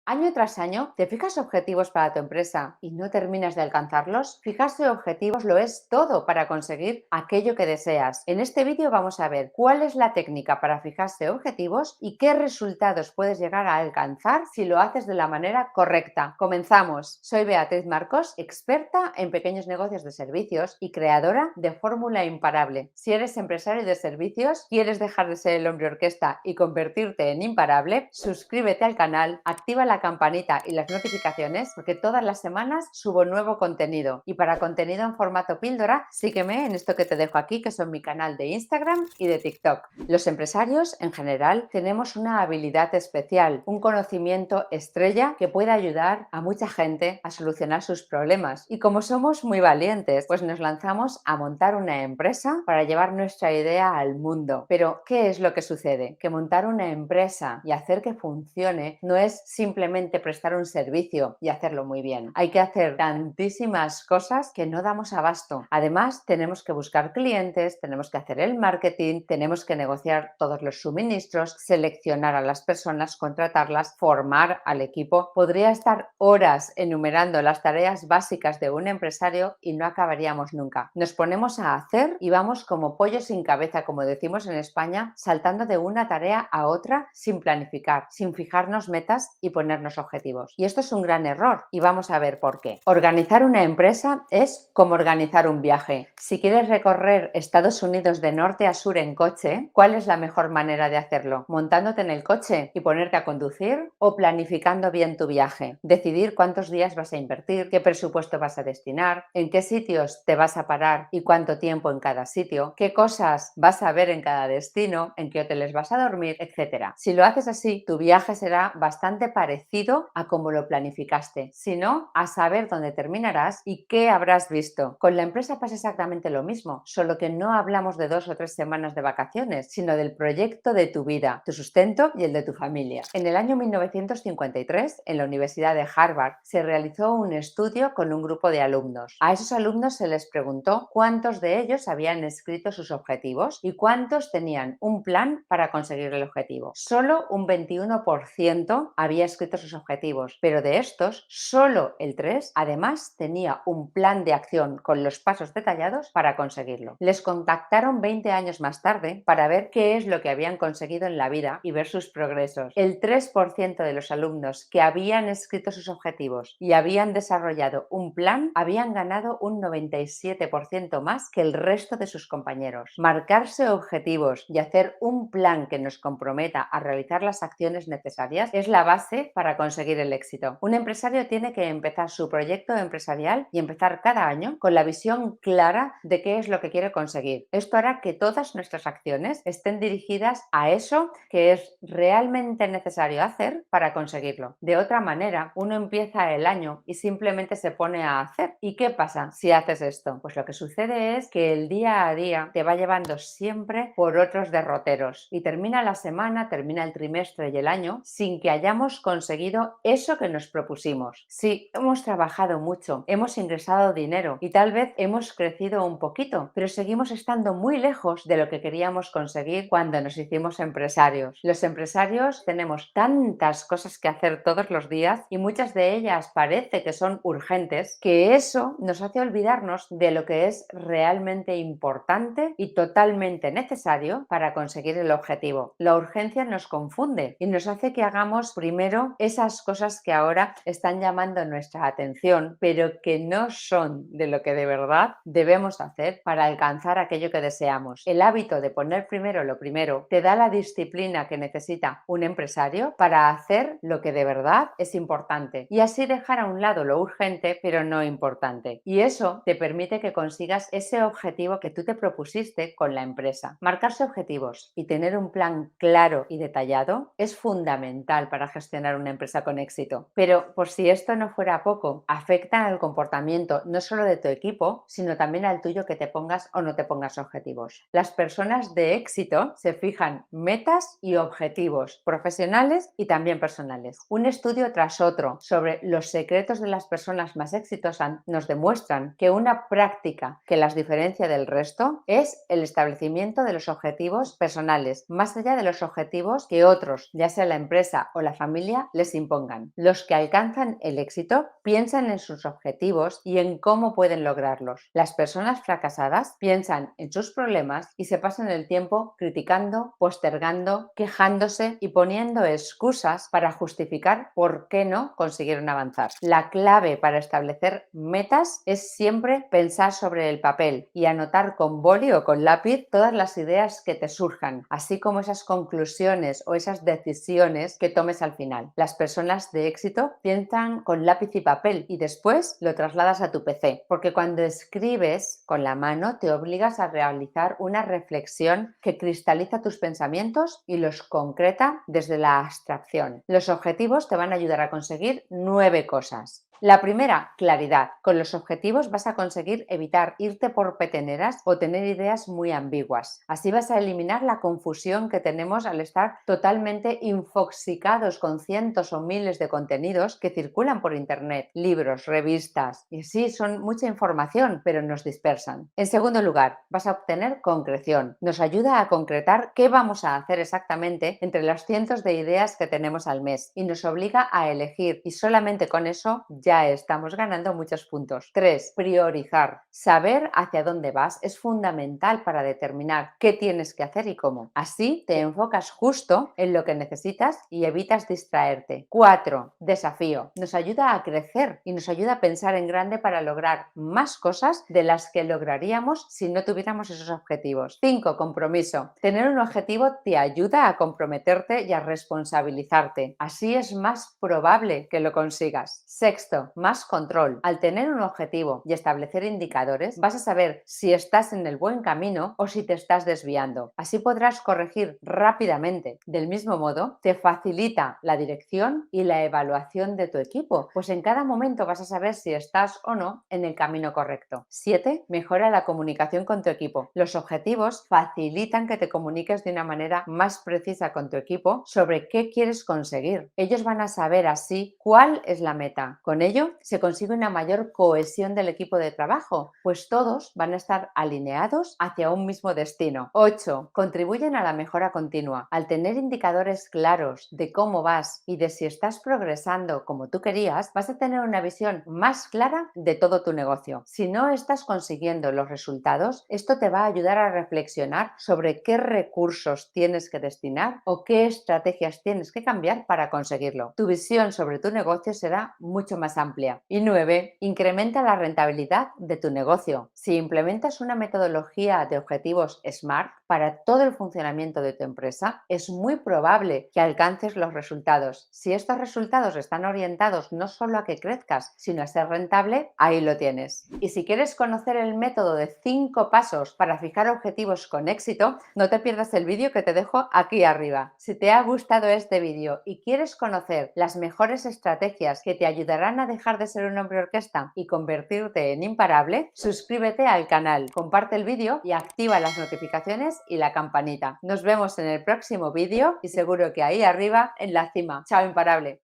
Año tras año, ¿te fijas objetivos para tu empresa y no terminas de alcanzarlos? Fijarse objetivos lo es todo para conseguir aquello que deseas. En este vídeo vamos a ver cuál es la técnica para fijarse objetivos y qué resultados puedes llegar a alcanzar si lo haces de la manera correcta. Comenzamos. Soy Beatriz Marcos, experta en pequeños negocios de servicios y creadora de Fórmula Imparable. Si eres empresario de servicios, quieres dejar de ser el hombre orquesta y convertirte en imparable, suscríbete al canal, activa la campanita y las notificaciones porque todas las semanas subo nuevo contenido. Y para contenido en formato píldora, sígueme en esto que te dejo aquí, que son mi canal de Instagram y de TikTok. Los empresarios en general tenemos una habilidad especial, un conocimiento estrella que puede ayudar a mucha gente a solucionar sus problemas. Y como somos muy valientes, pues nos lanzamos a montar una empresa para llevar nuestra idea al mundo. Pero, ¿qué es lo que sucede? Que montar una empresa y hacer que funcione no es simplemente prestar un servicio y hacerlo muy bien. Hay que hacer tantísimas cosas que no damos abasto. Además, tenemos que buscar clientes, tenemos que hacer el marketing, tenemos que negociar todos los suministros, seleccionar a las personas, contratarlas, formar al equipo. Podría estar horas enumerando las tareas básicas de un empresario y no acabaríamos nunca. Nos ponemos a hacer y vamos como pollo sin cabeza, como decimos en España, saltando de una tarea a otra sin planificar, sin fijarnos metas y ponernos objetivos. Y esto es un gran error y vamos a ver por qué. Organizar una empresa es como organizar un viaje. Si quieres recorrer Estados Unidos de norte a sur en coche, ¿cuál es la mejor manera de hacerlo? ¿Montándote en el coche y ponerte a conducir o planificando bien tu viaje? Decidir cuántos días vas a invertir, qué presupuesto vas a destinar, en qué sitios te vas a parar y cuánto tiempo en cada sitio, qué cosas vas a ver en cada destino, en qué hoteles vas a dormir, etc. Si lo haces así, tu viaje será bastante parecido a como lo planificaste, si no, a saber dónde terminarás y qué habrás visto. Con la empresa pasa exactamente lo mismo, solo que no hablamos de 2 o 3 semanas de vacaciones, sino del proyecto de tu vida, tu sustento y el de tu familia. En el año 1953, en la Universidad de Harvard, se realizó un estudio con un grupo de alumnos. A esos alumnos se les preguntó cuántos de ellos habían escrito sus objetivos y cuántos tenían un plan para conseguir el objetivo. Solo un 21% había escrito sus objetivos, pero de estos, solo el 3% además tenía un plan de acción con los pasos detallados para conseguirlo. Les contactaron 20 años más tarde para ver qué es lo que habían conseguido en la vida y ver sus progresos. El 3% de los alumnos que habían escrito sus objetivos y habían desarrollado un plan habían ganado un 97% más que el resto de sus compañeros. Marcarse objetivos y hacer un plan que nos comprometa a realizar las acciones necesarias es la base para conseguir el éxito. Un empresario tiene que empezar su proyecto empresarial y empezar cada año con la visión clara de qué es lo que quiere conseguir. Esto hará que todas nuestras acciones estén dirigidas a eso que es realmente necesario hacer para conseguirlo. De otra manera, uno empieza el año y simplemente se pone a hacer. ¿Y qué pasa si haces esto? Pues lo que sucede es que el día a día te va llevando siempre por otros derroteros y termina la semana, termina el trimestre y el año sin que hayamos conseguido eso que nos propusimos. Sí, hemos trabajado mucho, hemos ingresado dinero y tal vez hemos crecido un poquito, pero seguimos estando muy lejos de lo que queríamos conseguir cuando nos hicimos empresarios. Los empresarios tenemos tantas cosas que hacer todos los días y muchas de ellas parece que son urgentes, que eso nos hace olvidarnos de lo que es realmente importante y totalmente necesario para conseguir el objetivo. La urgencia nos confunde y nos hace que hagamos primero esas cosas que ahora están llamando nuestra atención, pero que no son de lo que de verdad debemos hacer para alcanzar aquello que deseamos. El hábito de poner primero lo primero te da la disciplina que necesita un empresario para hacer lo que de verdad es importante y así dejar a un lado lo urgente pero no importante. Y eso te permite que consigas ese objetivo que tú te propusiste con la empresa. Marcarse objetivos y tener un plan claro y detallado es fundamental para gestionar una empresa con éxito. Pero por si esto no fuera poco, afecta al comportamiento no solo de tu equipo, sino también al tuyo que te pongas o no te pongas objetivos. Las personas de éxito se fijan metas y objetivos profesionales y también personales. Un estudio tras otro sobre los secretos de las personas más exitosas nos demuestran que una práctica que las diferencia del resto es el establecimiento de los objetivos personales, más allá de los objetivos que otros, ya sea la empresa o la familia, les impongan. Los que alcanzan el éxito piensan en sus objetivos y en cómo pueden lograrlos. Las personas fracasadas piensan en sus problemas y se pasan el tiempo criticando, postergando, quejándose y poniendo excusas para justificar por qué no consiguieron avanzar. La clave para establecer metas es siempre pensar sobre el papel y anotar con boli o con lápiz todas las ideas que te surjan, así como esas conclusiones o esas decisiones que tomes al final. Las personas de éxito piensan con lápiz y papel y después lo trasladas a tu PC, porque cuando escribes con la mano te obligas a realizar una reflexión que cristaliza tus pensamientos y los concreta desde la abstracción. Los objetivos te van a ayudar a conseguir 9 cosas. La primera, claridad. Con los objetivos vas a conseguir evitar irte por peteneras o tener ideas muy ambiguas. Así vas a eliminar la confusión que tenemos al estar totalmente infoxicados con cientos o miles de contenidos que circulan por internet, libros, revistas. Y sí, son mucha información, pero nos dispersan. En segundo lugar, vas a obtener concreción. Nos ayuda a concretar qué vamos a hacer exactamente entre las cientos de ideas que tenemos al mes y nos obliga a elegir, y solamente con eso ya estamos ganando muchos puntos. 3. Priorizar. Saber hacia dónde vas es fundamental para determinar qué tienes que hacer y cómo. Así te enfocas justo en lo que necesitas y evitas distraerte. 4. Desafío. Nos ayuda a crecer y nos ayuda a pensar en grande para lograr más cosas de las que lograríamos si no tuviéramos esos objetivos. 5. Compromiso. Tener un objetivo te ayuda a comprometerte y a responsabilizarte. Así es más probable que lo consigas. Sexto, más control. Al tener un objetivo y establecer indicadores, vas a saber si estás en el buen camino o si te estás desviando. Así podrás corregir rápidamente. Del mismo modo, te facilita la dirección y la evaluación de tu equipo, pues en cada momento vas a saber si estás o no en el camino correcto. 7. Mejora la comunicación con tu equipo. Los objetivos facilitan que te comuniques de una manera más precisa con tu equipo sobre qué quieres conseguir. Ellos van a saber así cuál es la meta. Con ello, se consigue una mayor cohesión del equipo de trabajo, pues todos van a estar alineados hacia un mismo destino. 8. Contribuyen a la mejora continua. Al tener indicadores claros de cómo vas y de si estás progresando como tú querías, vas a tener una visión más clara de todo tu negocio. Si no estás consiguiendo los resultados, esto te va a ayudar a reflexionar sobre qué recursos tienes que destinar o qué estrategias tienes que cambiar para conseguirlo. Tu visión sobre tu negocio será mucho más amplia. Y 9. Incrementa la rentabilidad de tu negocio. Si implementas una metodología de objetivos SMART para todo el funcionamiento de tu empresa, es muy probable que alcances los resultados. Si estos resultados están orientados no solo a que crezcas, sino a ser rentable, ahí lo tienes. Y si quieres conocer el método de 5 pasos para fijar objetivos con éxito, no te pierdas el vídeo que te dejo aquí arriba. Si te ha gustado este vídeo y quieres conocer las mejores estrategias que te ayudarán a dejar de ser un hombre orquesta y convertirte en imparable, suscríbete al canal, comparte el vídeo y activa las notificaciones y la campanita. Nos vemos en el próximo vídeo y seguro que ahí arriba en la cima. ¡Chao, imparable!